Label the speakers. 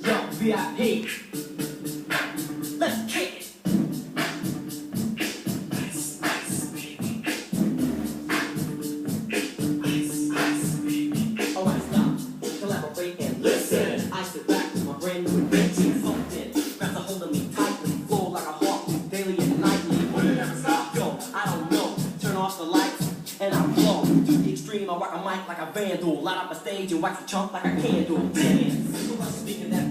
Speaker 1: Yo, VIP. Let's kick it. Ice, ice, baby. Ice, ice, baby. Alright, stop. Collaborate and listen. I sit back with my brand new invention. Something grabs a hold of me tightly. Flow like a heartbeat daily and nightly. Will it ever stop? Yo, I don't know. Turn off the lights and I blow. To the extreme, I rock a mic like a vandal. Light up a stage and wax a chump like a candle. Dance. So I'm speaking that